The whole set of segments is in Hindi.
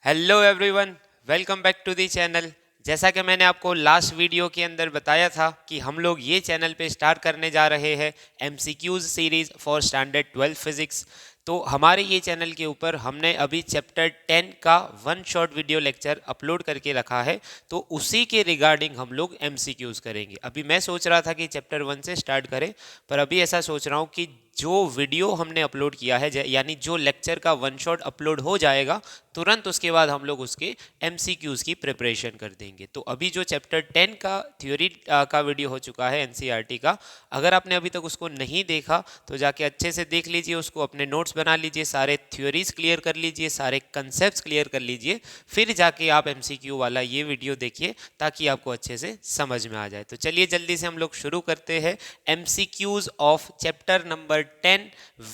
Hello everyone, welcome back to the channel. जैसा कि मैंने आपको लास्ट वीडियो के अंदर बताया था कि हम लोग ये चैनल पे स्टार्ट करने जा रहे हैं MCQs series for standard 12 physics. तो हमारे ये चैनल के ऊपर हमने अभी चैप्टर 10 का one short video lecture upload करके रखा है, तो उसी के रिगार्डिंग हम लोग एमसीक्यूज करेंगे। अभी मैं सोच रहा था कि चैप्टर 1 से स्टार्ट करें, पर अभी ऐसा सोच रहा हूँ कि जो वीडियो हमने अपलोड किया है, यानी जो लेक्चर का वन शॉट अपलोड हो जाएगा, तुरंत उसके बाद हम लोग उसके एमसीक्यूज की प्रिपरेशन कर देंगे। तो अभी जो चैप्टर 10 का थ्योरी का वीडियो हो चुका है एनसीईआरटी का, अगर आपने अभी तक उसको नहीं देखा तो जाके अच्छे से देख लीजिए, उसको अपने नोट्स बना लीजिए, सारे थ्योरीज क्लियर कर लीजिए, सारे कंसेप्ट क्लियर कर लीजिए, फिर जाके आप एमसीक्यू वाला ये वीडियो देखिए ताकि आपको अच्छे से समझ में आ जाए। तो चलिए जल्दी से हम लोग शुरू करते हैं MCQs of chapter number 10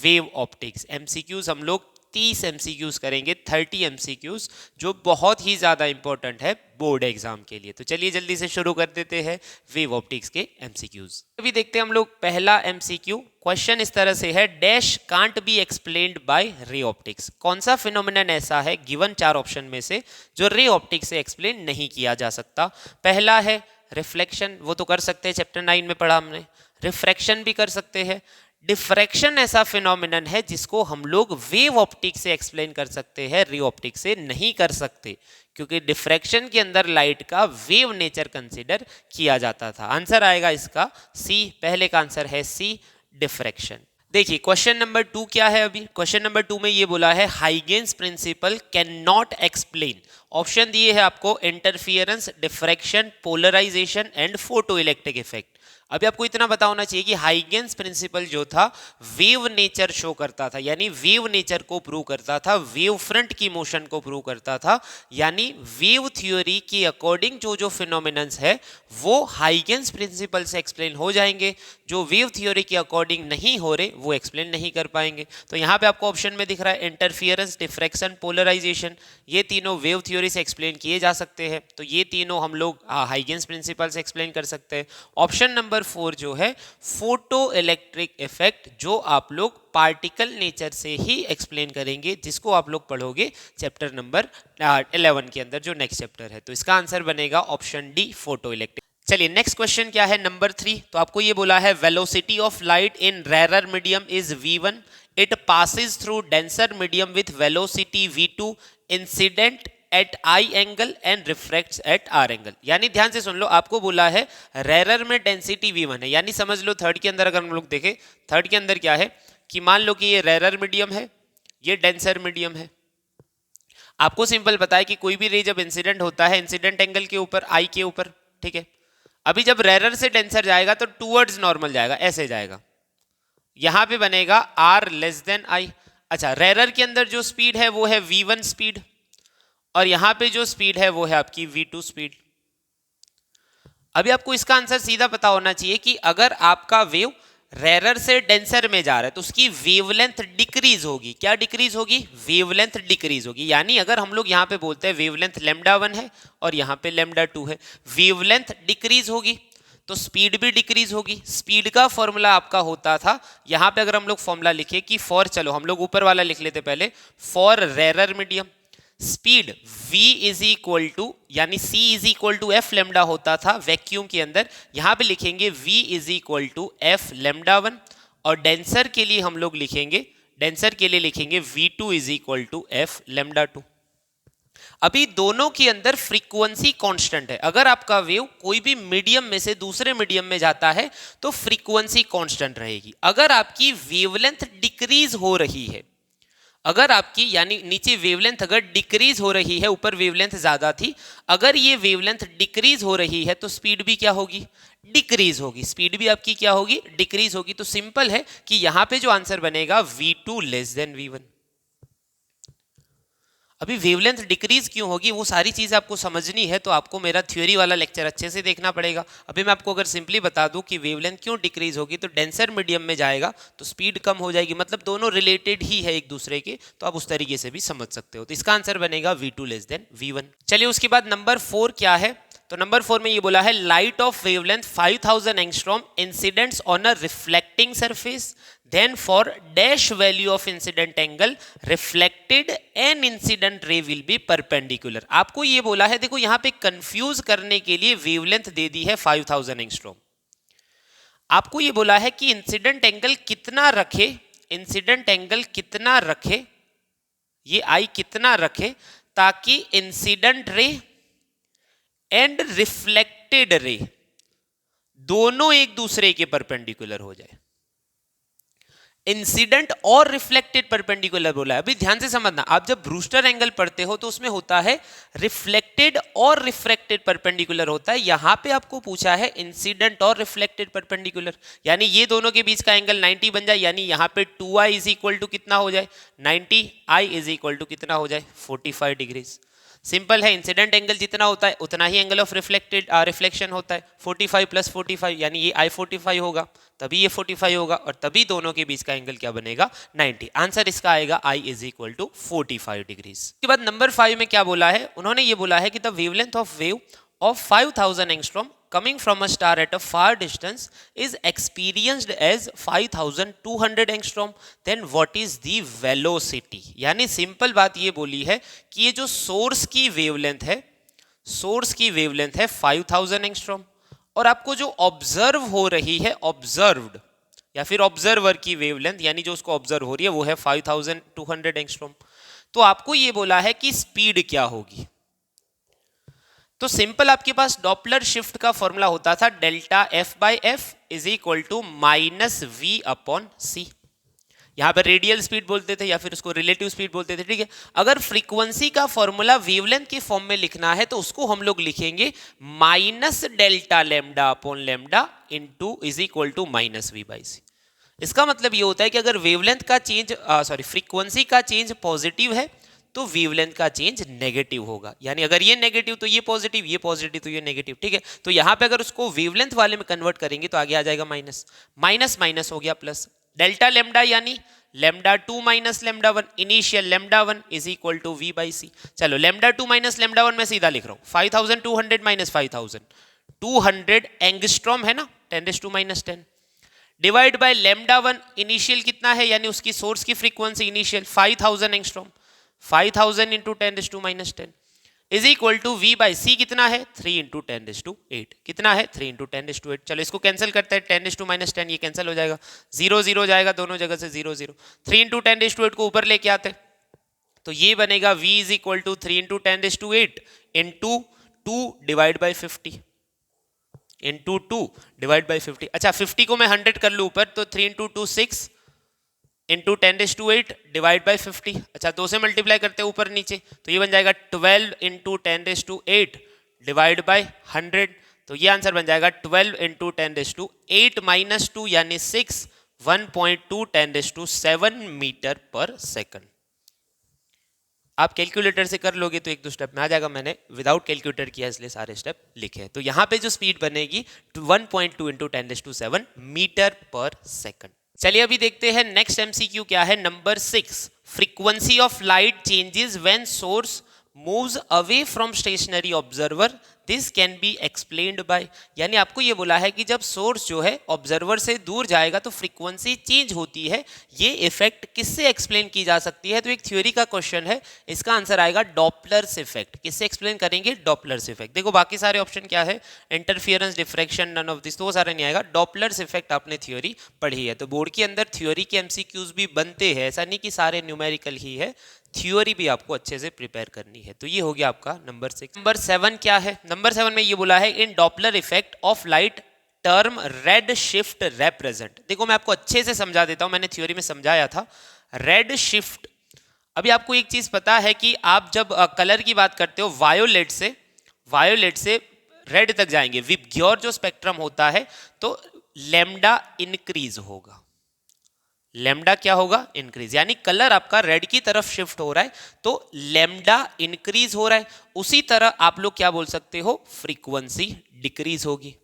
wave optics. MCQs हम लोग 30 एमसीक्यूज करेंगे, 30 एमसीक्यूज, जो बहुत ही ज़्यादा इंपॉर्टेंट है बोर्ड एग्जाम के लिए। तो चलिए जल्दी से शुरू कर देते हैं वेव ऑप्टिक्स के एमसीक्यूज। अभी देखते हैं हम लोग पहला एमसीक्यू। क्वेश्चन इस तरह से है, dash can't be explained bye ray optics. कौन सा फिनोमिनन ऐसा है गिवन 4 ऑप्शन में से जो रे ऑप्टिक्स से एक्सप्लेन नहीं किया जा सकता? पहला है रिफ्लेक्शन, वो तो कर सकते हैं, चैप्टर 9 में पढ़ा हमने। रिफ्रैक्शन भी कर सकते हैं। डिफ्रैक्शन ऐसा फिनोमिनन है जिसको हम लोग वेव ऑप्टिक्स से एक्सप्लेन कर सकते हैं, रे ऑप्टिक्स से नहीं कर सकते, क्योंकि डिफ्रैक्शन के अंदर लाइट का वेव नेचर कंसीडर किया जाता था। आंसर आएगा इसका सी, पहले का आंसर है सी, डिफ्रैक्शन। देखिए क्वेश्चन नंबर 2 क्या है। अभी क्वेश्चन नंबर 2 में ये बोला है Huygens principle cannot explain. Option दिए है आपको, interference, diffraction, polarisation and photoelectric effect. अभी आपको इतना पता होना चाहिए कि हाइगेन्स प्रिंसिपल जो था वेव नेचर शो करता था, यानी वेव नेचर को प्रूव करता था, वेव फ्रंट की मोशन को प्रूव करता था, यानी वेव थ्योरी के अकॉर्डिंग जो जो फिनोमिनन्स है वो हाइगेन्स प्रिंसिपल से एक्सप्लेन हो जाएंगे। जो वेव थ्योरी के अकॉर्डिंग नहीं हो रहे वो एक्सप्लेन नहीं कर पाएंगे। तो यहाँ पे आपको ऑप्शन में दिख रहा है इंटरफियरेंस, डिफ्रैक्शन, पोलराइजेशन, ये तीनों वेव थ्योरी से एक्सप्लेन किए जा सकते हैं। तो ये तीनों हम लोग हाइगेन्स प्रिंसिपल से एक्सप्लेन कर सकते हैं। ऑप्शन नंबर 4 जो है फोटो इलेक्ट्रिक इफेक्ट, जो आप लोग पार्टिकल नेचर से ही एक्सप्लेन करेंगे, जिसको आप लोग पढ़ोगे चैप्टर नंबर 11 के अंदर, जो नेक्स्ट चैप्टर है। तो इसका आंसर बनेगा ऑप्शन डी, फोटो इलेक्ट्रिक। चलिए नेक्स्ट क्वेश्चन क्या है, नंबर 3। तो आपको ये बोला है velocity of light in rare medium is v1, it passes through denser medium with velocity v2, incident at I angle and refracts at R angle. यानी ध्यान से सुन लो, आपको बोला है रेयर में डेंसिटी v1 है, यानी समझ लो थर्ड के अंदर अगर हम लोग देखें, थर्ड के अंदर क्या है कि मान लो कि ये रेयर मीडियम है, ये डेंसर मीडियम है। आपको सिंपल पता है कि कोई भी रे जब इंसिडेंट होता है इंसिडेंट एंगल के ऊपर, आई के ऊपर, ठीक है। अभी जब रेयर से डेंसर जाएगा तो टूवर्ड्स नॉर्मल जाएगा, ऐसे जाएगा, यहां पे बनेगा आर लेस देन आई। अच्छा, रेयर के अंदर जो स्पीड है वो है v1 स्पीड, और यहां पे जो स्पीड है वो है आपकी v2 स्पीड। अभी आपको इसका आंसर सीधा पता होना चाहिए कि अगर आपका वेव रेयर से डेंसर में जा रहा है तो उसकी वेवलेंथ डिक्रीज होगी। क्या डिक्रीज होगी? वेवलेंथ डिक्रीज होगी। यानी अगर हम लोग यहां पे बोलते हैं वेवलेंथ λ1 है और यहां पे λ2 है, वेवलेंथ डिक्रीज होगी तो स्पीड भी डिक्रीज होगी। स्पीड का फॉर्मूला आपका होता था, यहां पे अगर हम लोग फॉर्मूला लिखे कि फॉर, चलो हम लोग ऊपर वाला लिख लेते पहले, for rare medium speed v is equal to, यानी c is equal to F lambda होता था वैक्यूम के अंदर, यहां पे लिखेंगे v is equal to F lambda 1, और डेंसर के लिए हम लोग लिखेंगे, डेंसर के लिए लिखेंगे v2 is equal to F lambda 2। अभी दोनों के अंदर फ्रीक्वेंसी कांस्टेंट है। अगर आपका वेव कोई भी मीडियम में से दूसरे मीडियम में जाता है तो फ्रीक्वेंसी कांस्टेंट रहेगी। अगर आपकी वेवलेंथ डिक्रीज हो रही है, अगर आपकी यानी नीचे वेवलेंथ अगर डिक्रीज हो रही है, ऊपर वेवलेंथ ज्यादा थी, अगर ये वेवलेंथ डिक्रीज हो रही है तो स्पीड भी क्या होगी? डिक्रीज होगी। स्पीड भी आपकी क्या होगी? डिक्रीज होगी। तो सिंपल है कि यहां पे जो आंसर बनेगा v2 लेस देन v1। अभी वेवलेंथ डिक्रीज क्यों होगी वो सारी चीज आपको समझनी है तो आपको मेरा थ्योरी वाला लेक्चर अच्छे से देखना पड़ेगा। अभी मैं आपको अगर सिंपली बता दूं कि वेवलेंथ क्यों डिक्रीज होगी, तो डेंसर मीडियम में जाएगा तो स्पीड कम हो जाएगी, मतलब दोनों रिलेटेड ही है एक दूसरे के, तो आप उस तरीके से भी समझ सकते हो। तो इसका आंसर बनेगा v2 लेस देन v1। चलिए उसके बाद नंबर 4 क्या है, तो नंबर 4 में ये बोला है light of wavelength 5000 angstrom incidents on a reflecting surface, then for dash value of incident angle reflected an incident ray will be perpendicular. आपको ये बोला है, देखो यहां पे कंफ्यूज करने के लिए वेवलेंथ दे दी है 5000 एंगस्ट्रॉम। आपको ये बोला है कि इंसिडेंट एंगल कितना रखे, इंसिडेंट एंगल कितना रखे, ये आई कितना रखे ताकि incident ray and reflected ray दोनों एक दूसरे के परपेंडिकुलर हो जाए। इंसिडेंट और रिफ्लेक्टेड परपेंडिकुलर बोला है। अभी ध्यान से समझना, आप जब ब्रूस्टर एंगल पढ़ते हो तो उसमें होता है रिफ्लेक्टेड और रिफ्रैक्टेड परपेंडिकुलर होता है। यहां पे आपको पूछा है इंसिडेंट और रिफ्लेक्टेड परपेंडिकुलर, यानी ये दोनों के बीच का एंगल 90 बन जाए, यानी यहां पे 2i इज इक्वल टू कितना हो जाए 90, i इज इक्वल टू कितना हो जाए 45 डिग्रीज। सिंपल है, इंसिडेंट एंगल जितना होता है उतना ही एंगल ऑफ रिफ्लेक्शन होता है। 45 प्लस 45 यानी ये I45 होगा, तभी ये 45 होगा और तभी दोनों के बीच का एंगल क्या बनेगा 90। आंसर इसका आएगा I is equal to 45 degrees. उसके बाद नंबर 5 में क्या बोला है, उन्होंने ये बोला है कि the wavelength of wave of 5000 angstrom coming from a star at a far distance is experienced as 5200 angstrom, then what is the velocity। यानी सिंपल बात ये बोली है कि ये जो सोर्स की वेवलेंथ है, सोर्स की वेवलेंथ है 5000 एंगस्ट्रॉम और आपको जो ऑब्जर्व हो रही है, ऑब्जर्व्ड या फिर ऑब्जर्वर की वेवलेंथ यानी जो उसको ऑब्जर्व हो रही है वो है 5200 एंगस्ट्रॉम। तो आपको ये बोला है कि स्पीड क्या होगी। तो सिंपल आपके पास डॉपलर शिफ्ट का फॉर्मूला होता था delta F by F is equal to minus V upon C. यहां पर रेडियल स्पीड बोलते थे या फिर उसको रिलेटिव स्पीड बोलते थे, ठीक है। अगर फ्रीक्वेंसी का फॉर्मूला वेवलेंथ के फॉर्म में लिखना है तो उसको हम लोग लिखेंगे minus delta lambda upon lambda into is equal to minus V by C. इसका मतलब ये होता है कि अगर वेवलेंथ का चेंज फ्रीक्वेंसी का चेंज पॉजिटिव है तो वेवलेंथ का चेंज नेगेटिव होगा, यानी अगर ये नेगेटिव तो ये पॉजिटिव तो ये नेगेटिव, ठीक है। तो यहां पे अगर उसको वेवलेंथ वाले में कन्वर्ट करेंगे तो आगे आ जाएगा माइनस, माइनस माइनस हो गया प्लस, डेल्टा लेमडा यानी lambda 2 minus lambda 1, initial lambda 1 is equal to V by C. चलो लेमडा 2 माइनस लेमडा 1 मैं सीधा लिख रहा हूं, 5200 माइनस 5200 एंगस्ट्रॉम है ना, 10 minus 10 divide by lambda 1 initial कितना है यानी उसकी सोर्स की frequency initial 5000 angstrom, 5000 into 10 minus 10 is equal to V by C कितना है 3 इंटू 10 कितना है 3 इंटू 10 चलो इसको कैंसिल करते हैं, 10 माइनस 10 ये कैंसिल हो जाएगा, 0 0 जाएगा दोनों जगह से 0 0, 3 इंटू 10 को ऊपर लेके आते तो ये बनेगा v is equal to 3 into 10 into 2 divide by 50 into 2 divide by 50। अच्छा 50 को मैं 100 कर लूं ऊपर तो 3 इंटू 2 6 इंटू 10 डिवाइड बाई 50। अच्छा 2 से मल्टीप्लाई करते हैं ऊपर नीचे तो ये बन जाएगा 12 इंटू 10 डिवाइड बाई 100। तो ये आंसर बन जाएगा 12 इंटू 10 माइनस 2 यानी 6, 1.2 10 मीटर पर सेकंड। आप कैलकुलेटर से कर लोगे तो एक दो स्टेप में आ जाएगा, मैंने विदाउट कैलकुलेटर किया इसलिए सारे स्टेप लिखे हैं। तो यहां पे जो स्पीड बनेगी 1.2 इंटू 10 मीटर पर सेकंड। चलिए अभी देखते हैं नेक्स्ट एमसीक्यू क्या है, number 6। Frequency of light changes when source moves away from stationary observer, this can be explained bye. यानी आपको ये बोला है कि जब सोर्स जो है ऑब्जर्वर से दूर जाएगा तो फ्रीक्वेंसी चेंज होती है, ये इफेक्ट किससे एक्सप्लेन की जा सकती है। तो एक थ्योरी का क्वेश्चन है, इसका आंसर आएगा डॉपलर्स इफेक्ट। किससे एक्सप्लेन करेंगे, डॉपलर्स इफेक्ट। देखो बाकी सारे ऑप्शन क्या है, interference, diffraction, none of this, तो वो सारा नहीं आएगा। डॉपलर्स इफेक्ट आपने थ्योरी पढ़ी है, तो बोर्ड के अंदर थ्योरी के एमसीक्यूज भी बनते हैं, ऐसा नहीं कि सारे न्यूमेरिकल ही है, थ्योरी भी आपको अच्छे से प्रिपेयर करनी है। तो ये हो गया आपका नंबर 6। नंबर 7 क्या है, नंबर 7 में ये बोला है in Doppler effect of light term red shift represent. देखो मैं आपको अच्छे से समझा देता हूं, मैंने थ्योरी में समझाया था रेड शिफ्ट। अभी आपको एक चीज पता है कि आप जब कलर की बात करते हो वायोलेट से रेड तक जाएंगे, विबग्योर जो स्पेक्ट्रम होता है तो लेमडा इंक्रीज होगा, लेमडा क्या होगा, इंक्रीज, यानी कलर आपका रेड की तरफ शिफ्ट हो रहा है तो लेमडा इंक्रीज हो रहा है। उसी तरह आप लोग क्या बोल सकते हो, फ्रीक्वेंसी डिक्रीज होगी।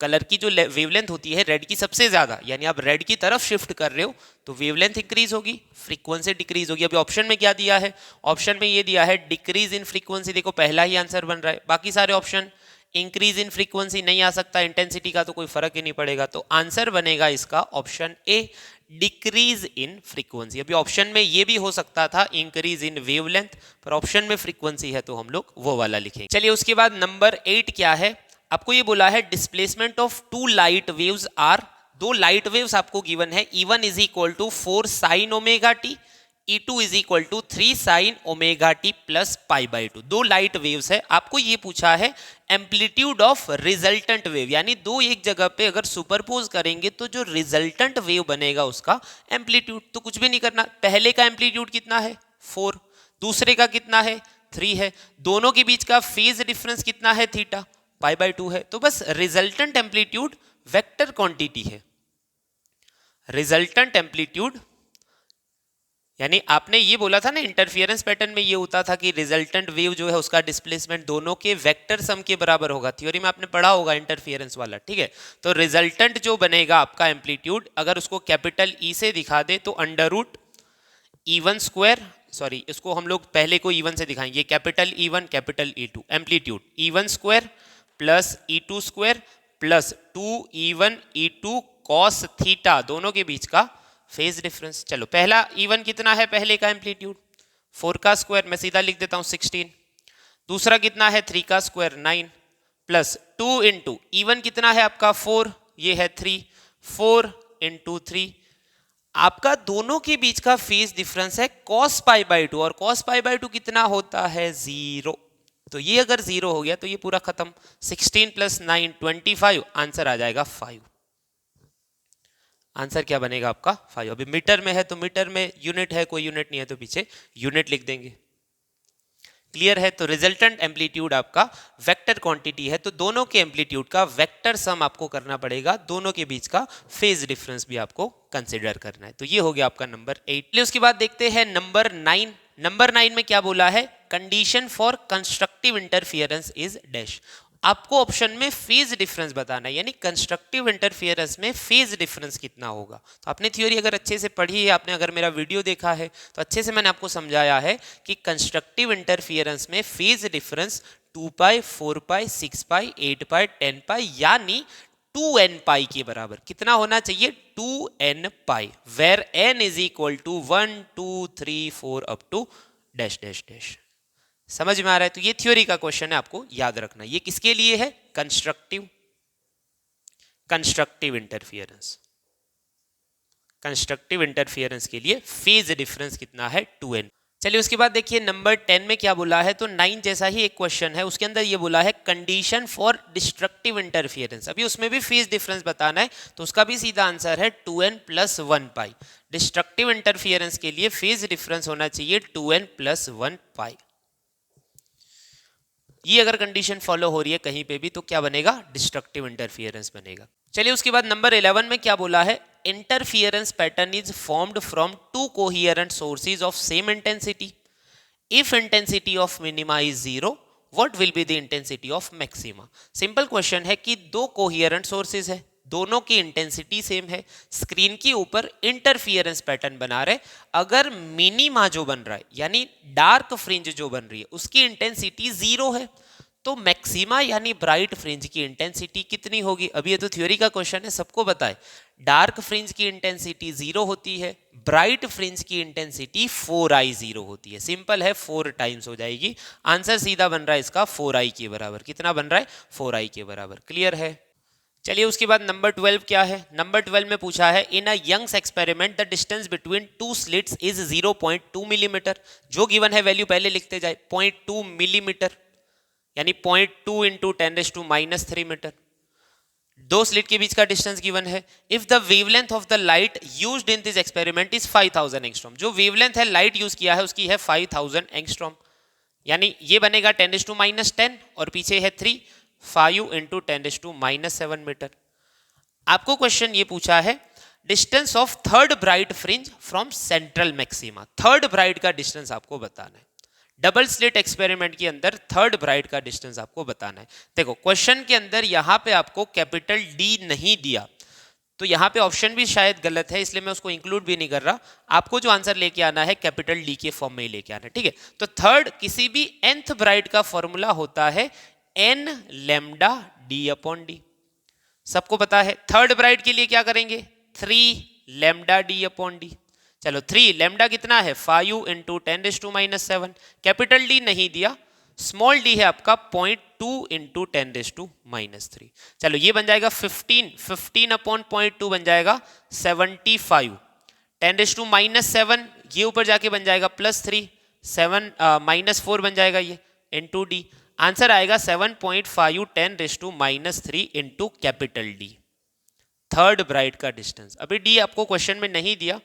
कलर की जो वेवलेंथ होती है रेड की सबसे ज्यादा, यानी आप रेड की तरफ शिफ्ट कर रहे हो तो वेवलेंथ इंक्रीज होगी, फ्रीक्वेंसी डिक्रीज होगी। अभी ऑप्शन में क्या दिया है, ऑप्शन में ये दिया है डिक्रीज इन फ्रीक्वेंसी, देखो पहला ही आंसर बन रहा है। बाकी सारे ऑप्शन इंक्रीज इन फ्रीक्वेंसी नहीं आ सकता, इंटेंसिटी का तो कोई फर्क ही नहीं पड़ेगा, तो आंसर बनेगा इसका option A, decrease in frequency. अभी ऑप्शन में ये भी हो सकता था इंक्रीज इन वेवलेंथ, पर ऑप्शन में फ्रीक्वेंसी है तो हम लोग वो वाला लिखेंगे। चलिए उसके बाद नंबर 8 क्या है, आपको ये बोला है displacement of two light waves are, दो लाइट वेव्स आपको गिवन है, E1 is equal to 4 sine omega T, E2 is equal to 3 sine omega T plus pi by 2। दो लाइट वेव्स है, आपको ये पूछा है एम्पलीट्यूड ऑफ रिजल्टेंट वेव, यानी दो एक जगह पे अगर सुपरपोज करेंगे तो जो रिजल्टेंट वेव बनेगा उसका एम्पलीट्यूड। तो कुछ भी नहीं करना, पहले का एम्पलीट्यूड कितना है 4, दूसरे का कितना है 3 है, दोनों के बीच का फेज डिफरेंस कितना है थीटा, पाई बाई 2 है। तो बस रिजल्टेंट एम्पलीट्यूड वेक्टर क्वांटिटी है, रिजल्टेंट एम्पलीट्यूड, यानी आपने ये बोला था ना इंटरफियरेंस पैटर्न में ये होता था कि रिजल्टेंट वेव जो है उसका डिस्प्लेसमेंट दोनों के वेक्टर सम के बराबर होगा, थ्योरी में आपने पढ़ा होगा इंटरफियरेंस वाला, ठीक है। तो रिजल्टेंट जो बनेगा आपका एम्पलीट्यूड, अगर उसको कैपिटल ई से दिखा दे तो under root E1 square, sorry इसको हम लोग पहले को E1 से दिखाएंगे, capital E1 capital E2, amplitude E1 square plus E2 square plus 2E1 E2 cos theta, दोनों के बीच का फेज डिफरेंस। चलो पहला E1 कितना है, पहले का एम्पलीट्यूड 4 का स्क्वायर, मैं सीधा लिख देता हूं 16, दूसरा कितना है 3 का स्क्वायर 9 प्लस 2 इंटू E1 कितना है आपका 4, ये है 3, 4 इंटू 3, आपका दोनों के बीच का फेज डिफरेंस है cos पाई बाई 2, और cos पाई बाई 2 कितना होता है 0, तो ये अगर 0 हो गया तो ये पूरा खत्म, 16 प्लस 9 25, आंसर आ जाएगा 5। आंसर क्या बनेगा आपका 5। अभी मीटर में है तो मीटर में यूनिट है, कोई यूनिट नहीं है तो पीछे यूनिट लिख देंगे, क्लियर है। तो रिजल्टेंट एम्पलीट्यूड आपका वेक्टर क्वांटिटी है, तो दोनों के एम्पलीट्यूड का वेक्टर सम आपको करना पड़ेगा, दोनों के बीच का फेज डिफरेंस भी आपको कंसीडर करना है। तो ये हो गया आपका नंबर 8। उसके बाद देखते हैं नंबर 9। नंबर 9 में क्या बोला है, condition for constructive interference is dash. आपको ऑप्शन में फेज डिफरेंस बताना है, यानी कंस्ट्रक्टिव इंटरफियरेंस में फेज डिफरेंस कितना होगा। तो आपने थ्योरी अगर अच्छे से पढ़ी है, आपने अगर मेरा वीडियो देखा है तो अच्छे से मैंने आपको समझाया है कि कंस्ट्रक्टिव इंटरफियरेंस में phase difference 2 pi 4 pi 6 pi 8 pi 10 pi यानी 2n पाई के बराबर कितना होना चाहिए, 2n pi, where n is equal to 1 2 3 4 up to dash dash dash. समझ में आ रहा है। तो ये थ्योरी का क्वेश्चन है, आपको याद रखना। ये किसके लिए है, कंस्ट्रक्टिव इंटरफियरेंस, कंस्ट्रक्टिव इंटरफियरेंस के लिए फेज डिफरेंस कितना है 2n। चलिए उसके बाद देखिए नंबर 10 में क्या बोला है, तो 9 जैसा ही एक क्वेश्चन है, उसके अंदर ये बोला है कंडीशन फॉर डिस्ट्रक्टिव इंटरफियरेंस। अभी उसमें भी फेज डिफरेंस बताना है, तो उसका भी सीधा आंसर है 2n प्लस 1 पाई। डिस्ट्रक्टिव इंटरफियरेंस के लिए फेज डिफरेंस होना चाहिए 2n प्लस 1 पाई। ये अगर कंडीशन फॉलो हो रही है कहीं पे भी तो क्या बनेगा, डिस्ट्रक्टिव इंटरफियरेंस बनेगा। चलिए उसके बाद नंबर 11 में क्या बोला है, interference pattern is formed from to coherent sources of same intensity. If intensity of minima is 0, what will be the intensity of maxima. Simple question है कि दो कोहेरेंट सोर्सेज है, दोनों की इंटेंसिटी सेम है, स्क्रीन के ऊपर इंटरफियरेंस पैटर्न बना रहे, अगर मिनिमा जो बन रहा है यानी डार्क फ्रिंज जो बन रही है उसकी इंटेंसिटी 0 है, तो मैक्सिमा यानी ब्राइट फ्रिंज की इंटेंसिटी कितनी होगी। अभी ये तो थ्योरी का क्वेश्चन है, सबको बताए डार्क फ्रिंज की इंटेंसिटी 0 होती है, ब्राइट फ्रिंज की इंटेंसिटी 4i0 होती है। सिंपल है, 4 टाइम्स हो जाएगी। आंसर सीधा बन रहा है इसका 4i के बराबर। कितना बन रहा है, 4i के बराबर। क्लियर है। चलिए उसके बाद नंबर 12 क्या है, नंबर 12 में पूछा है in a Young's experiment the distance between two slits is 0.2 millimetre. जो गिवन है वैल्यू पहले लिखते जाए, 0.2 मिलीमीटर यानी 0.2 इंटू 10⁻³ मीटर। दो स्लिट के बीच का डिस्टेंस गिवन है। If the wavelength of the light used in this experiment is 5000 angstrom. जो वेवलेंथ है लाइट यूज किया है उसकी है 5000 एंगस्ट्रॉम, यानी ये बनेगा 10⁻10 और पीछे है 3, 5 इंटू 10⁻7 मीटर। आपको क्वेश्चन ये पूछा है distance of third bright fringe from central maxima. Third bright का डिस्टेंस आपको बताना है। डबल स्लिट एक्सपेरिमेंट के अंदर थर्ड ब्राइट का डिस्टेंस आपको बताना है। देखो क्वेश्चन के अंदर यहाँ पे आपको कैपिटल डी नहीं दिया, तो यहाँ पे ऑप्शन भी शायद गलत है, इसलिए मैं उसको इंक्लूड भी नहीं कर रहा। आपको जो आंसर लेके आना है कैपिटल डी के फॉर्म में ही लेके आना है, ठीक है। तो थर्ड किसी भी nth ब्राइट का फॉर्मूला होता है n lambda D upon D. सबको पता है। थर्ड ब्राइट के लिए क्या करेंगे, 3 लैम्डा डी अपॉन डी। चलो 3 लैम्डा कितना है 5 इंटू 10⁻⁻⁷। कैपिटल डी नहीं दिया, स्मॉल डी है आपका 0.2 इंटू 10⁻⁻3। चलो ये बन जाएगा 15 अपॉन 0.2 बन जाएगा 75। 10⁻⁻7 ये ऊपर जाके बन जाएगा +3, 7 -4 बन जाएगा ये इंटू डी। आंसर आएगा 7.5 10⁻³ into capital D, third bright का डिस्टेंस। अभी डी आपको क्वेश्चन में नहीं दिया,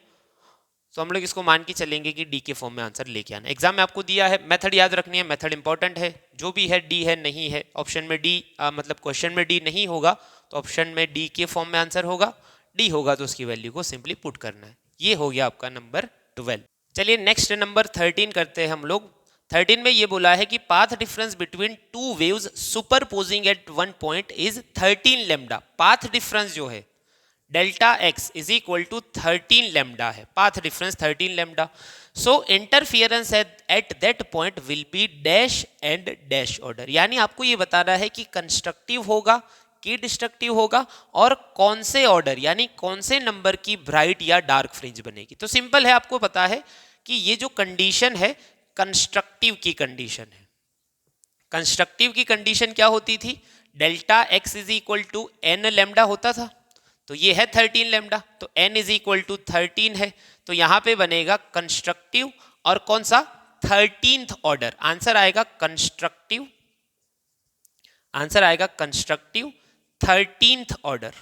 तो हम लोग इसको मान के चलेंगे कि डी के फॉर्म में आंसर लेके आना। एग्जाम में आपको दिया है, मेथड याद रखनी है, मेथड इंपॉर्टेंट है। जो भी है डी है नहीं है, ऑप्शन में डी मतलब क्वेश्चन में डी नहीं होगा तो ऑप्शन में डी के फॉर्म में आंसर होगा, डी होगा तो उसकी वैल्यू को सिंपली पुट करना है। ये हो गया आपका नंबर 12। चलिए नेक्स्ट नंबर 13 करते हैं हम लोग। 13 में ये बोला है कि path difference between two waves superposing at one point is 13 lambda. Path difference जो है delta X is equal to 13 lambda है, path difference 13 lambda. So interference at that point will be dash and dash order. यानी आपको ये बताना है कि कंस्ट्रक्टिव होगा कि डिस्ट्रक्टिव होगा और कौन से ऑर्डर यानी कौन से नंबर की ब्राइट या डार्क फ्रिंज बनेगी। तो सिंपल है, आपको पता है कि ये जो कंडीशन है कंस्ट्रक्टिव की कंडीशन है। कंस्ट्रक्टिव की कंडीशन क्या होती थी, delta X is equal to N lambda होता था, तो ये है 13 लैम्डा, तो n इज इक्वल टू 13 है, तो यहां पे बनेगा कंस्ट्रक्टिव और कौन सा 13th ऑर्डर। आंसर आएगा कंस्ट्रक्टिव, आंसर आएगा constructive 13th order.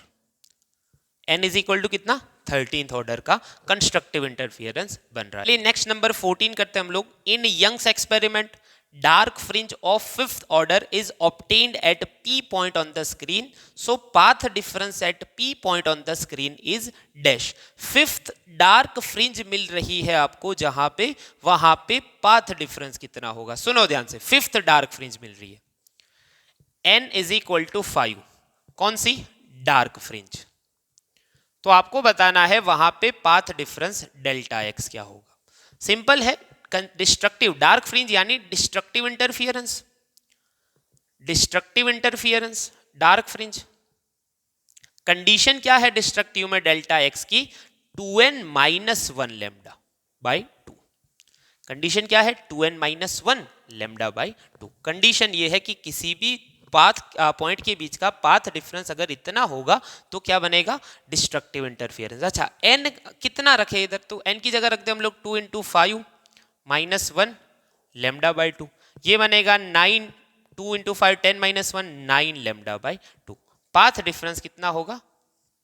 n is equal to कितना 13th ऑर्डर का कंस्ट्रक्टिव इंटरफियरेंस बन रहा है। नेक्स्ट नंबर 14 करते हैं हम लोग। In Young's experiment dark fringe of fifth order is obtained at p point on the screen, so path difference at p point on the screen is dash। fifth dark fringe मिल रही है आपको जहां पे, वहां पे path difference कितना होगा। सुनो ध्यान से, fifth dark fringe मिल रही है, n is equal to 5, कौन सी dark fringe, तो आपको बताना है वहां पे path difference डेल्टा x क्या होगा। सिंपल है, डिस्ट्रक्टिव डार्क फ्रिंज यानी destructive interference, destructive interference dark fringe. Condition क्या है डिस्ट्रक्टिव में डेल्टा एक्स की, 2n-1 लैम्डा बाई 2। कंडीशन क्या है 2n-1 लैम्डा बाई 2। कंडीशन ये है कि किसी भी पाथ पॉइंट के बीच का पाथ डिफरेंस अगर इतना होगा तो क्या बनेगा, डिस्ट्रक्टिव इंटरफियरेंस। अच्छा n कितना रखे इधर, तो n की जगह रख दे हम लोग 2 × 5 -1 लैम्डा बाई 2, ये बनेगा 9, 2 × 5 10-1 9 लैम्डा बाई 2। पाथ डिफरेंस कितना होगा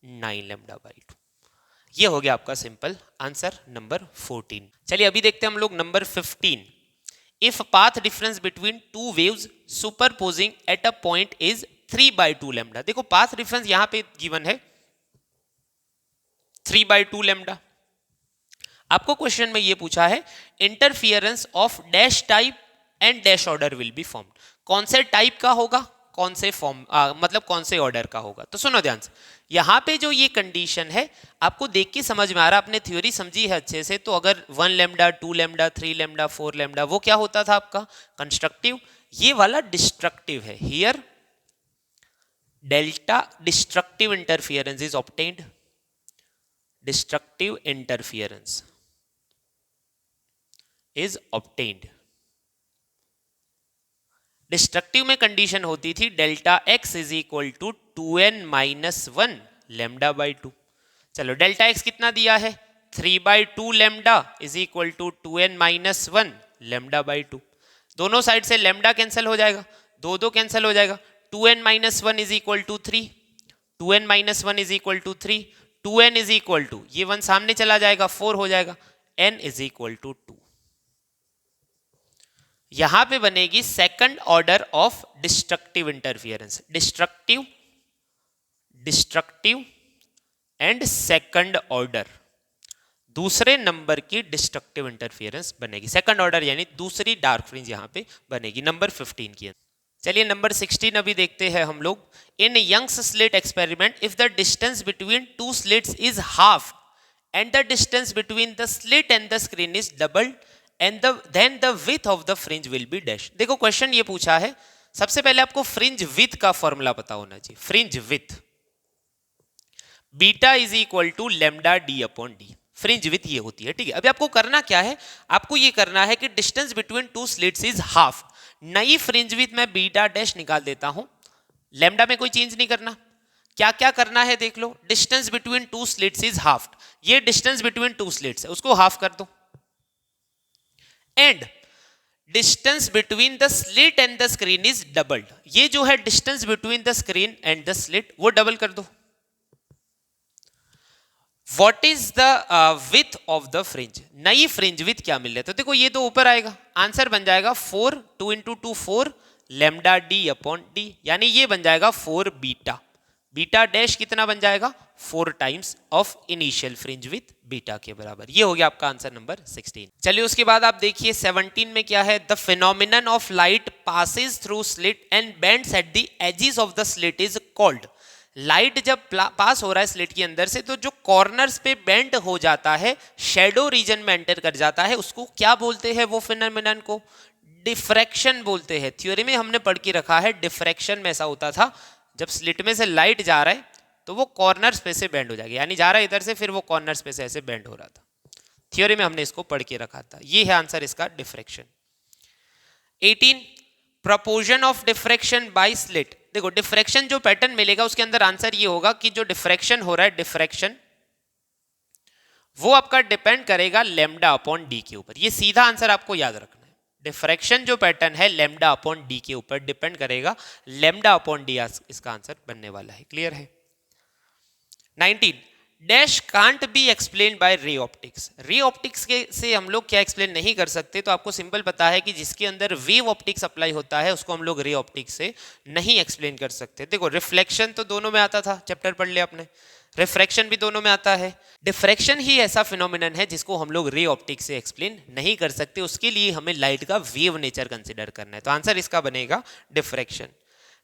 9 लैम्डा बाई 2। ये हो गया आपका सिंपल आंसर नंबर 14। चलिए अभी देखते हैं हम लोग number 15। If path difference between two waves superposing at a point is 3/2 lambda. देखो पाथ डिफरेंस यहां पे गिवन है 3/2 लैम्डा। आपको क्वेश्चन में ये पूछा है interference of dash type and dash order will be formed. कौन से टाइप का होगा, कौन से फॉर्म मतलब कौन से ऑर्डर का होगा। तो सुनो ध्यान से, यहां पे जो ये कंडीशन है आपको देख के समझ में आ रहा, आपने थ्योरी समझी है अच्छे से। तो अगर 1 लैम्डा 2 लैम्डा 3 लैम्डा 4 लैम्डा वो क्या होता था आपका कंस्ट्रक्टिव, ये वाला डिस्ट्रक्टिव है। Here delta destructive interference is obtained, destructive interference is obtained. Destructive में कंडीशन होती थी delta X is equal to 2n-1 lambda by 2। चलो डेल्टा एक्स कितना दिया है 3/2 lambda is equal to 2n-1 lambda by 2। दोनों साइड से लैम्डा कैंसिल हो जाएगा, 2 कैंसिल हो जाएगा, 2n-1 is equal to 3, 2n-1 is equal to 3, 2n is equal to ये 1 सामने चला जाएगा 4 हो जाएगा, n इज इक्वल टू 2। यहां पे बनेगी second order of destructive interference, destructive, destructive and second order दूसरे नंबर की डिस्ट्रक्टिव इंटरफेरेंस बनेगी, सेकंड ऑर्डर यानी दूसरी डार्क फ्रिंज यहाँ पे बनेगी नंबर 15 की। चलिए नंबर 16 अभी देखते हैं हम लोग। In Young's slit experiment if the distance between two slits is half and the distance between the slit and the screen is double and then the width of the fringe will be dash. देखो क्वेश्चन ये पूछा है, सबसे पहले आपको फ्रिंज विड्थ का फॉर्मूला पता होना चाहिए। Fringe width beta is equal to lambda D upon D, fringe width ये होती है, ठीक है। अभी आपको करना क्या है, आपको ये करना है कि distance between two slits is half, नई फ्रिंज विड्थ मैं बीटा डैश निकाल देता हूं, लेमडा में कोई चेंज नहीं करना। क्या क्या करना है देख लो, distance between two slits is half, ये डिस्टेंस बिटवीन टू स्लिट्स है उसको हाफ कर दो, and distance between the slit and the screen is doubled, ये जो है distance between the screen and the slit वो डबल कर दो। What is the width of the fringe, नई फ्रिंज विथ क्या मिल रहा है, तो देखो ये तो ऊपर आएगा, आंसर बन जाएगा 4, 2 into 2 4 lambda D upon D, यानी ये बन जाएगा 4 बीटा, बीटा डैश कितना बन जाएगा 4 times of initial fringe with beta के बराबर। ये हो गया आपका आंसर नंबर 16। चलिए उसके बाद आप देखिए 17 में क्या है, the phenomenon of light passes through slit and bends at the edges of the slit is called. Light जब पास हो रहा है स्लिट के अंदर से तो जो कॉर्नर्स पे बेंड हो जाता है, शेडो रीजन में एंटर कर जाता है, उसको क्या बोलते हैं, वो फिनोमेनन को डिफ्रैक्शन बोलते हैं। थ्योरी में हमने पढ़ के रखा है, डिफ्रैक्शन में ऐसा होता था जब स्लिट में से लाइट जा रहा है तो वो कॉर्नर्स पे से बेंड हो जाएगा, यानी जा रहा है इधर से फिर वो कॉर्नर्स पे से ऐसे बेंड हो रहा था, थ्योरी में हमने इसको पढ़ के रखा था। ये है आंसर इसका diffraction. 18 proportion of diffraction by slit, देखो डिफ्रैक्शन जो पैटर्न मिलेगा उसके अंदर आंसर ये होगा कि जो डिफ्रैक्शन हो रहा है, डिफ्रैक्शन वो आपका डिपेंड करेगा लेमडा अपॉन डी के ऊपर, ये सीधा आंसर आपको याद रखना है। डिफ्रैक्शन जो पैटर्न है लेमडा अपॉन डी के ऊपर डिपेंड करेगा, लेमडा अपॉन डी इसका आंसर बनने वाला है, क्लियर है। 19 dash can't be explain by ray optics, ray optics के से हम लोग क्या एक्सप्लेन नहीं कर सकते, तो आपको सिंपल पता है कि जिसके अंदर वेव ऑप्टिक्स अप्लाई होता है उसको हम लोग रे ऑप्टिक्स से नहीं एक्सप्लेन कर सकते। देखो रिफ्लेक्शन तो दोनों में आता था, चैप्टर पढ़ लिया आपने, रिफ्रैक्शन भी दोनों में आता है, डिफ्रैक्शन ही ऐसा फिनोमिनन है जिसको हम लोग रे ऑप्टिक्स से एक्सप्लेन नहीं कर सकते, उसके लिए हमें लाइट का वेव नेचर कंसिडर करना है, तो आंसर इसका बनेगा diffraction.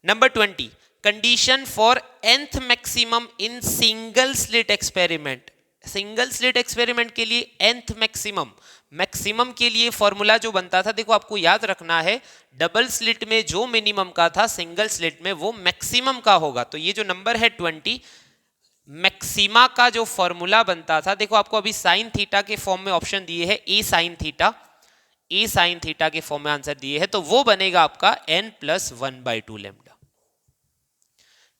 Number 20 condition for nth maximum in single slit experiment, single slit experiment के लिए nth मैक्सिमम, मैक्सिमम के लिए फॉर्मूला जो बनता था, देखो आपको याद रखना है, डबल स्लिट में जो मिनिमम का था सिंगल स्लिट में वो मैक्सिमम का होगा, तो ये जो नंबर है 20 मैक्सिमा का जो फॉर्मूला बनता था, देखो आपको अभी साइन थीटा के फॉर्म में ऑप्शन दिए है, ए साइन थीटा के फॉर्म में आंसर दिए है, तो वो बनेगा आपका n+1/2 लेमडा,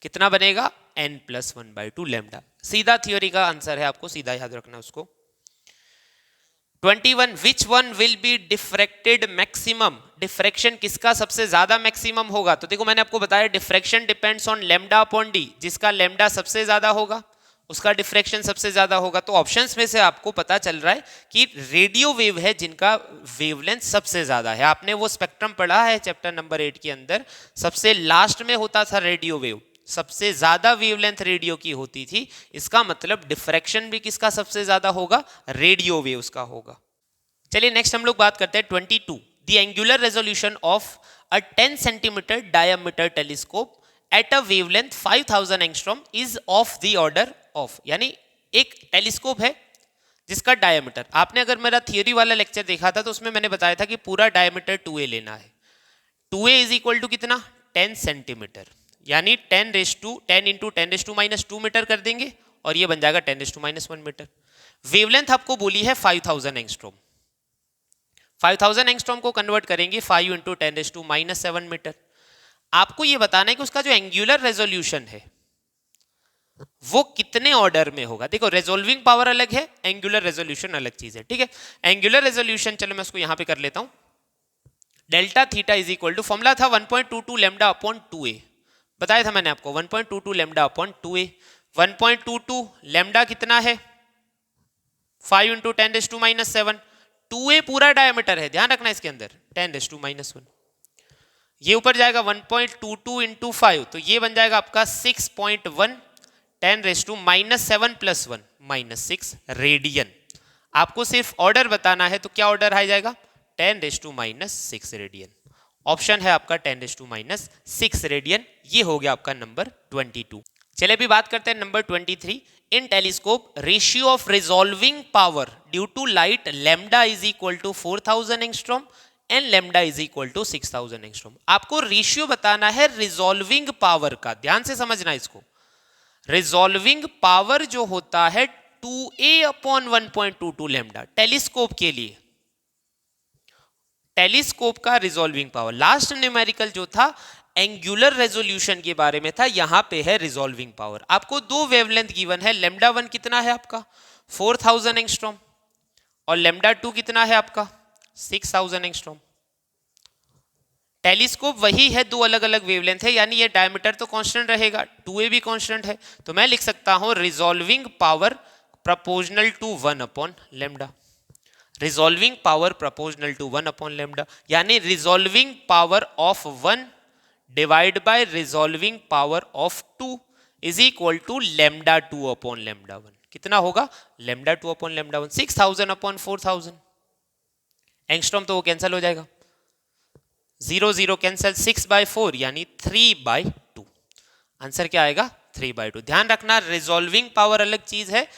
कितना बनेगा n+1/2 लेमडा, सीधा थ्योरी का आंसर है, आपको सीधा याद रखना उसको। 21 which one will be diffracted maximum, diffraction किसका सबसे ज्यादा मैक्सिमम होगा, तो देखो मैंने आपको बताया diffraction depends on lambda upon D, जिसका लेमडा सबसे ज्यादा होगा उसका डिफ्रैक्शन सबसे ज्यादा होगा, तो ऑप्शंस में से आपको पता चल रहा है कि रेडियो वेव है जिनका वेवलेंथ सबसे ज्यादा है। आपने वो स्पेक्ट्रम पढ़ा है चैप्टर नंबर 8 के अंदर, सबसे लास्ट में होता था रेडियो वेव, सबसे ज्यादा वेवलेंथ रेडियो की होती थी, इसका मतलब डिफ्रैक्शन भी किसका सबसे ज्यादा होगा, रेडियो वेव्स का होगा। चलिए नेक्स्ट हम लोग बात करते हैं 22 the angular resolution of a 10 centimetre diameter telescope at a wavelength 5000 angstrom is of the order of, यानी एक टेलीस्कोप है जिसका डायमीटर, आपने अगर मेरा थियोरी वाला लेक्चर देखा था तो उसमें मैंने बताया था कि पूरा डायमीटर 2a लेना है, 2a इज इक्वल टू कितना 10 सेंटीमीटर, यानी 10 इंटू 10⁻² मीटर कर देंगे और ये बन जाएगा 10⁻1 मीटर। वेवलेंथ आपको बोली है 5000 एंगस्ट्रॉम, 5000 एंगस्ट्रॉम को कन्वर्ट करेंगे 5 इंटू 10⁻7 मीटर। आपको ये बताना है कि उसका जो एंगुलर रेजोल्यूशन है वो कितने ऑर्डर में होगा। देखो रेजोल्विंग पावर अलग है, एंगुलर रेजोल्यूशन अलग चीज है, ठीक है। एंगुलर रेजोल्यूशन चलो मैं उसको यहां पे कर लेता हूं, delta theta is equal to formula था 1.22 लेमडा अपॉन 2a, बताया था मैंने आपको 1.22 लेमडा अपॉन 2a, 1.22 लेमडा कितना है 5 इंटू 10⁻7, 2a पूरा डायमीटर है, ध्यान रखना इसके अंदर 10⁻1, ये ऊपर जाएगा 1.22 इंटू 5, तो ये बन जाएगा आपका 6.1 10⁻7 + 1 -6 रेडियन। आपको सिर्फ ऑर्डर बताना है, तो क्या ऑर्डर आ जाएगा? 10⁻⁻6 रेडियन। ऑप्शन है आपका 10⁻⁻6 रेडियन। ये हो गया आपका नंबर 22। चलिए अभी बात करते हैं number 23। In telescope ratio of resolving power due to light lambda is equal to 4000 angstrom and lambda is equal to 6000 angstrom. आपको रेशियो बताना है रिजॉल्विंग पावर का, ध्यान से समझना इसको। रिजॉल्विंग पावर जो होता है 2a/1.22 लैम्डा टेलीस्कोप के लिए, टेलीस्कोप का रिजॉल्विंग पावर। लास्ट न्यूमेरिकल जो था एंगुलर रेजोल्यूशन के बारे में था, यहां पे है रिजॉल्विंग पावर। आपको दो वेवलेंथ गिवन है, लैम्डा 1 कितना है आपका 4000 एंगस्ट्रॉम और लैम्डा 2 कितना है आपका 6000 एंगस्ट्रॉम। टेलीस्कोप वही है, दो अलग अलग वेवलेंथ है, यानी ये डायमीटर तो कांस्टेंट रहेगा, 2a भी कांस्टेंट है, तो मैं लिख सकता हूं रिजॉल्विंग पावर प्रोपोर्शनल टू 1/लैम्डा। रिजॉल्विंग पावर प्रोपोर्शनल टू 1/लैम्डा, यानी resolving power of 1 divide by resolving power of 2 is equal to lambda 2/लैम्डा 1। कितना होगा? लैम्डा 2/लैम्डा 1 6000/4000। एंगस्ट्रॉम तो वो कैंसिल हो जाएगा, 0 0 कैंसिल, 6/4 यानी 3/2। आंसर क्या आएगा? 3/2। ध्यान रखना रिजॉल्विंग पावर अलग चीज है,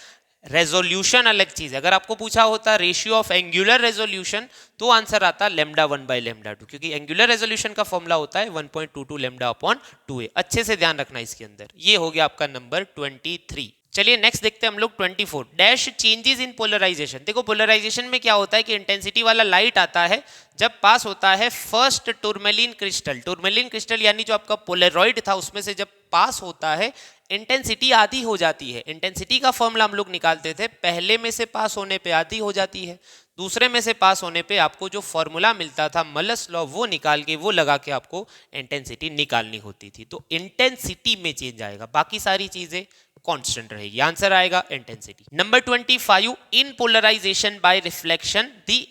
रेजोल्यूशन अलग चीज है। अगर आपको पूछा होता रेशियो ऑफ एंगुलर रेजोल्यूशन तो आंसर आता लैम्डा 1/लैम्डा 2, क्योंकि एंगुलर रेजोल्यूशन का फॉर्मूला होता है 1.22 लैम्डा/2a। अच्छे से ध्यान रखना इसके अंदर। ये हो गया आपका नंबर 23। चलिए नेक्स्ट देखते हैं हम लोग 24। Dash changes in polarisation. देखो पोलराइजेशन में क्या होता है कि इंटेंसिटी वाला लाइट आता है जब पास होता है फर्स्ट टूरमेलिन क्रिस्टल। टूरमेलिन क्रिस्टल यानी जो आपका पोलरॉइड था उसमें से जब पास होता है इंटेंसिटी आधी हो जाती है। इंटेंसिटी का फॉर्मूला हम लोग निकालते थे, पहले में से पास होने पे आधी हो जाती है, दूसरे में से पास होने पे आपको जो फॉर्मूला मिलता था मलस लॉ वो निकाल के वो लगा के आपको इंटेंसिटी निकालनी होती थी। तो इंटेंसिटी में चेंज आएगा, बाकी सारी चीजें कांस्टेंट रहेगी। आंसर आएगा intensity. Number 25। In polarization by reflection the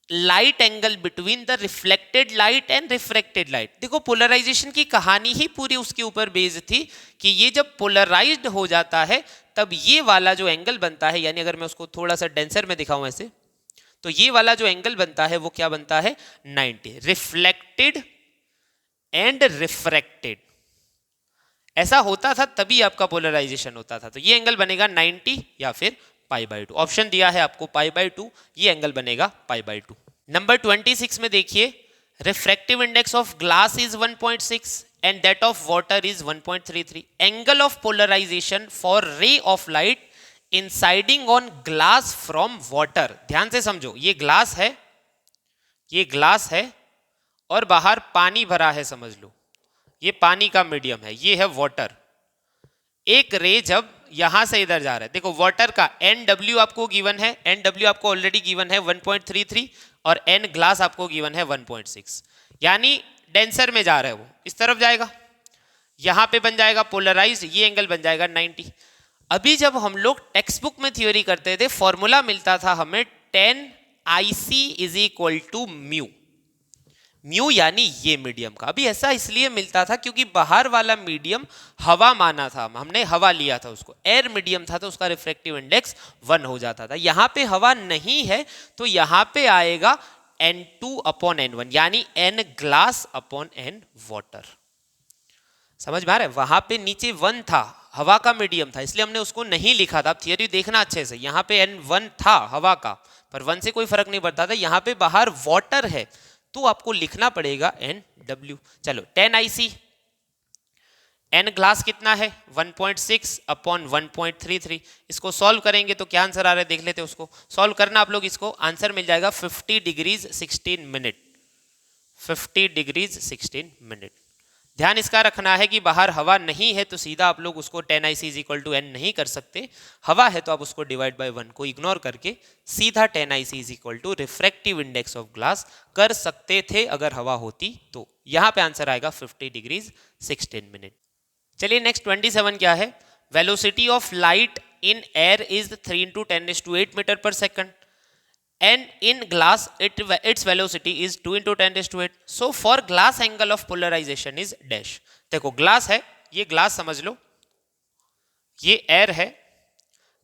light angle between the reflected light and refracted light. देखो पोलराइजेशन की कहानी ही पूरी उसके ऊपर बेस्ड थी कि ये जब पोलराइज्ड हो जाता है तब ये वाला जो एंगल बनता है, यानी अगर मैं उसको थोड़ा सा डेंसर में दिखाऊं ऐसे, तो ये वाला जो एंगल बनता है वो क्या बनता है 90। रिफ्लेक्टेड एंड रिफ्रैक्टेड ऐसा होता था तभी आपका पोलराइजेशन होता था, तो ये एंगल बनेगा 90 या फिर π/2। ऑप्शन दिया है आपको π/2, ये एंगल बनेगा π/2। नंबर 26 में देखिए refractive index of glass is 1.6 and that of water is 1.33। Angle of polarisation for ray of light inciding on glass from water. ध्यान से समझो, ये ग्लास है, ये ग्लास है और बाहर पानी भरा है, समझ लो ये पानी का मीडियम है, ये है वाटर। एक रे जब यहां से इधर जा रहा है, देखो वाटर का NW आपको गिवन है, NW आपको ऑलरेडी गिवन है 1.33 और N ग्लास आपको गिवन है 1.6, यानी डेंसर में जा रहा है, वो इस तरफ जाएगा, यहां पे बन जाएगा पोलराइज्ड, ये एंगल बन जाएगा 90। अभी जब हम लोग टेक्स्ट बुक में थ्योरी करते थे फॉर्मूला मिलता था हमें 10IC is equal to mu. Mu यानी ये मीडियम का। अभी ऐसा इसलिए मिलता था क्योंकि बाहर वाला मीडियम हवा माना था, हमने हवा लिया था उसको, एयर मीडियम था तो उसका रिफ्रैक्टिव इंडेक्स 1 हो जाता था। यहां पे हवा नहीं है तो यहां पे आएगा N2/N1 यानी N glass upon N water. समझ में आ रहा है? वहां पे नीचे 1 था, हवा का मीडियम था, इसलिए हमने उसको नहीं लिखा था। अब थियरी देखना अच्छे से, यहाँ पे N1 था हवा का, पर 1 से कोई फर्क नहीं पड़ता था। यहाँ पे बाहर वाटर है तो आपको लिखना पड़ेगा NW। चलो 10IC, N ग्लास कितना है 1.6/1.33। इसको सॉल्व करेंगे तो क्या आंसर आ रहा है देख लेते हैं। उसको सॉल्व करना आप लोग, इसको आंसर मिल जाएगा 50 डिग्रीज 16 मिनट। 50 degrees 16 minute. ध्यान इसका रखना है कि बाहर हवा नहीं है तो सीधा आप लोग उसको 10IC is equal to N नहीं कर सकते। हवा है तो आप उसको डिवाइड बाय 1 को इग्नोर करके सीधा 10IC is equal to refractive index of glass कर सकते थे अगर हवा होती तो। यहां पे आंसर आएगा 50 डिग्रीज 16 मिनट। चलिए नेक्स्ट 27 क्या है? Velocity of light in air is 3 × 10⁸ metre per second and in glass its velocity is 2 × 10⁸. so for glass angle of polarization is dash। देखो ग्लास है, ये ग्लास समझ लो, ये एयर है,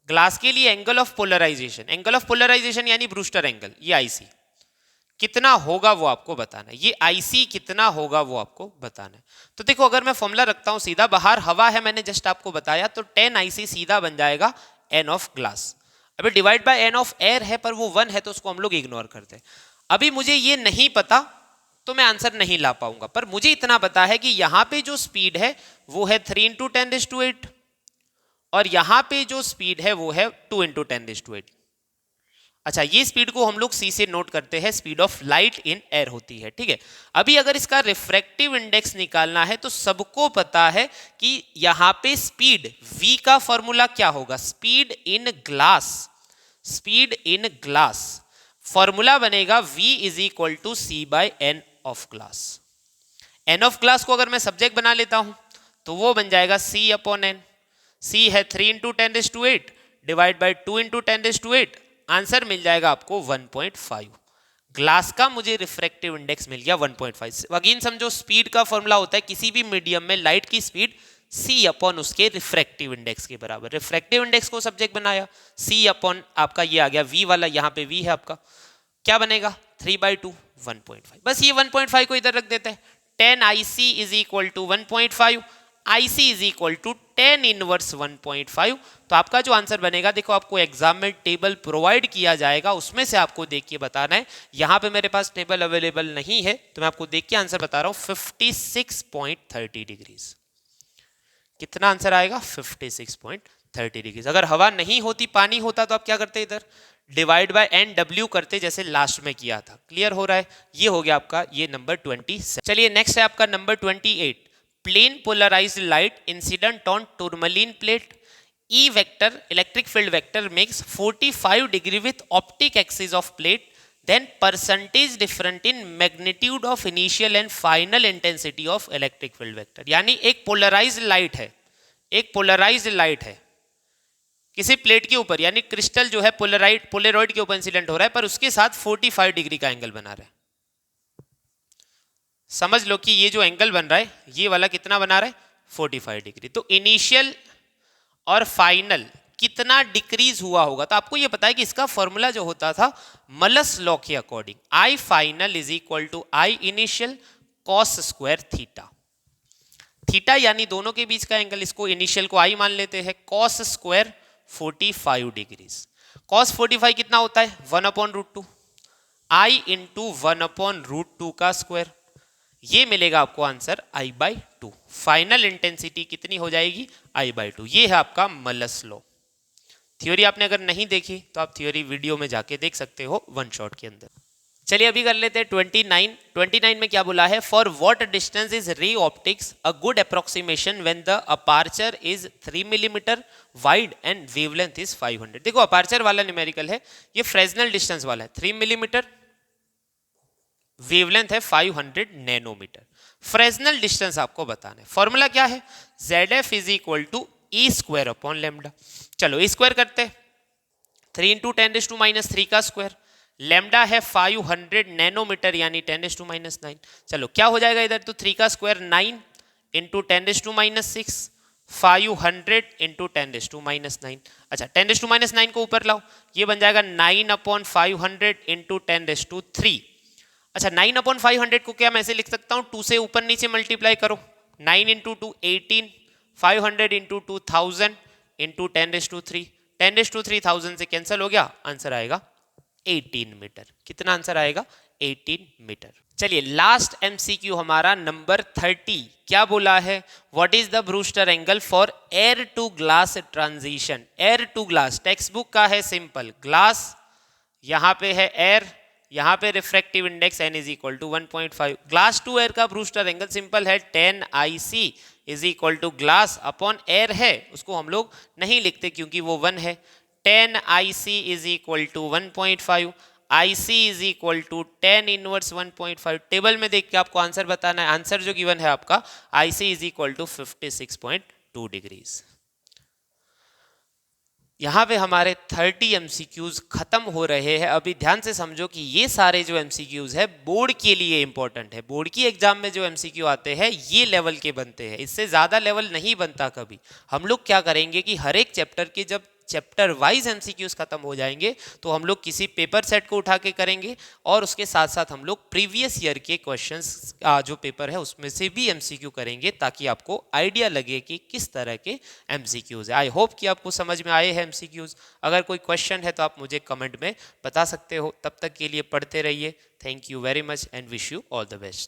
ग्लास के लिए एंगल ऑफ पोलराइजेशन यानी ब्रूस्टर एंगल, ये आईसी कितना होगा वो आपको बताना है, ये आईसी कितना होगा वो आपको बताना है। तो देखो अगर मैं फॉर्मूला रखता हूं सीधा, बाहर हवा है मैंने जस्ट आपको बताया, तो 10 आईसी सीधा बन जाएगा एन ऑफ ग्लास। अभी divide by N of air है पर वो 1 है तो उसको हम लोग इग्नोर करते हैं। अभी मुझे ये नहीं पता तो मैं आंसर नहीं ला पाऊंगा, पर मुझे इतना पता है कि यहां पे जो स्पीड है वो है 3 × 10⁸ और यहां पे जो स्पीड है वो है 2 × 10⁸। अच्छा, ये स्पीड को हम लोग सी से नोट करते हैं, speed of light in air होती है, ठीक है। अभी अगर इसका रिफ्रैक्टिव इंडेक्स निकालना है तो सबको पता है कि यहां पे स्पीड v का फॉर्मूला क्या होगा, स्पीड इन ग्लास फॉर्मूला बनेगा v = c/n of glass. n of glass को अगर मैं सब्जेक्ट बना लेता हूं तो वो बन जाएगा c/n। c है 3 × 10⁸ डिवाइड बाय 2 × 10⁸, आंसर मिल जाएगा आपको 1.5। ग्लास का मुझे रिफ्रैक्टिव इंडेक्स मिल गया 1.5। अगेन समझो स्पीड का फॉर्मूला होता है किसी भी मीडियम में लाइट की स्पीड c/ उसके रिफ्रैक्टिव इंडेक्स के बराबर। रिफ्रैक्टिव इंडेक्स को सब्जेक्ट बनाया, c/ आपका ये आ गया v वाला, यहाँ पे v है आपका, क्या बनेगा 3/2 1.5। बस ये 1.5 को इधर रख देते हैं। 10 IC = 1.5, IC = 10 इनवर्स 1.5। तो आपका जो आंसर बनेगा, देखो आपको एग्जाम में टेबल प्रोवाइड किया जाएगा, उसमें से आपको देख के बताना है। यहाँ पे मेरे पास टेबल अवेलेबल नहीं है तो मैं आपको देख के आंसर बता रहा हूँ, 56.30 डिग्रीज। कितना आंसर आएगा 56.30 डिग्रीज। अगर हवा नहीं होती, पानी होता तो आप क्या करते, इधर डिवाइड बाय NW करते जैसे लास्ट में किया था। क्लियर हो रहा है? ये हो गया आपका ये नंबर 27। चलिए नेक्स्ट है आपका number 28। Plane polarised light incident on tourmaline plate, E vector electric field vector makes 45 degree with optic axis of plate, then percentage different in magnitude of initial and final intensity of electric field vector। यानी एक पोलराइज्ड लाइट है किसी प्लेट के ऊपर, यानी क्रिस्टल जो है पोलराइड के ऊपर इंसिडेंट हो रहा है, पर उसके साथ 45 डिग्री का एंगल बना रहा है। समझ लो कि ये जो एंगल बन रहा है ये वाला कितना बना रहा है 45 डिग्री। तो इनिशियल और फाइनल कितना डिक्रीज हुआ होगा, तो आपको ये पता है कि इसका फॉर्मूला जो होता था मलस लॉ के according, I final = I initial cos² theta. Theta यानी दोनों के बीच का एंगल, इसको इनिशियल को I मान लेते हैं, cos² 45 डिग्रीज। cos 45 कितना होता है 1/√2, I × 1/√2 का स्क्वायर, ये मिलेगा आपको आंसर I/2। फाइनल इंटेंसिटी कितनी हो जाएगी I/2। ये है आपका मलस लॉ। थ्योरी आपने अगर नहीं देखी तो आप थ्योरी वीडियो में जाके देख सकते हो वन शॉट के अंदर। चलिए अभी कर लेते हैं 29 में क्या बोला है, for what distance is ray optics a good approximation when the aperture is 3 millimetre wide and wavelength is 500। देखो अपार्चर वाला न्यूमेरिकल है, ये फ्रेस्नेल डिस्टेंस वाला है 3 मिलीमीटर, वेवलेंथ है 500 नैनोमीटर। फ्रेस्नेल डिस्टेंस आपको बताना है। फॉर्मूला क्या है, ZF = E² λ। चलो E² करते हैं, 3 × 10⁻³ का स्क्वायर, लैम्डा है 500 नैनोमीटर यानी 10⁻⁹। चलो क्या हो जाएगा इधर, तो 3 का स्क्वायर 9 × 10⁻⁶, 500 × 10⁻⁹। अच्छा 10⁻⁹ को ऊपर लाओ, ये बन जाएगा 9/500 × 10⁻³ अच्छा 9/500 को क्या मैं ऐसे लिख सकता हूँ, 2 से ऊपर नीचे मल्टीप्लाई करो, 9 × 2 18, 500 × 2000 × 10⁻³ 10⁻³ 1000 से कैंसिल हो गया, आंसर आएगा 18 मीटर। कितना आंसर आएगा 18 मीटर। चलिए लास्ट MCQ हमारा नंबर 30 क्या बोला है, what is the Brewster angle for air to glass transition. Air to glass text book का है सिंपल, ग्लास यहाँ पे है एयर, यहाँ पे refractive index n = 1.5। Glass to air का ब्रूस्टर एंगल सिंपल है 10 IC = ग्लास अपॉन एयर है, उसको हम लोग नहीं लिखते क्योंकि वो 1 है। 10 IC = 1.5, IC = 10 इनवर्स 1.5। टेबल में देख के आपको आंसर बताना है। आंसर जो गिवन है आपका IC = 56.2 डिग्रीज। यहाँ पे हमारे 30 MCQs खत्म हो रहे हैं। अभी ध्यान से समझो कि ये सारे जो MCQs है बोर्ड के लिए इंपॉर्टेंट है। बोर्ड की एग्जाम में जो MCQ आते हैं ये लेवल के बनते हैं, इससे ज़्यादा लेवल नहीं बनता कभी। हम लोग क्या करेंगे कि हर एक चैप्टर के जब चैप्टर वाइज एमसीक्यूज खत्म हो जाएंगे तो हम लोग किसी पेपर सेट को उठा के करेंगे और उसके साथ साथ हम लोग प्रीवियस ईयर के क्वेश्चंस जो पेपर है उसमें से भी एमसीक्यू करेंगे ताकि आपको आइडिया लगे कि किस तरह के एमसीक्यूज है। आई होप कि आपको समझ में आए हैं एमसीक्यूज। अगर कोई क्वेश्चन है तो आप मुझे कमेंट में बता सकते हो। तब तक के लिए पढ़ते रहिए। Thank you very much and wish you all the best.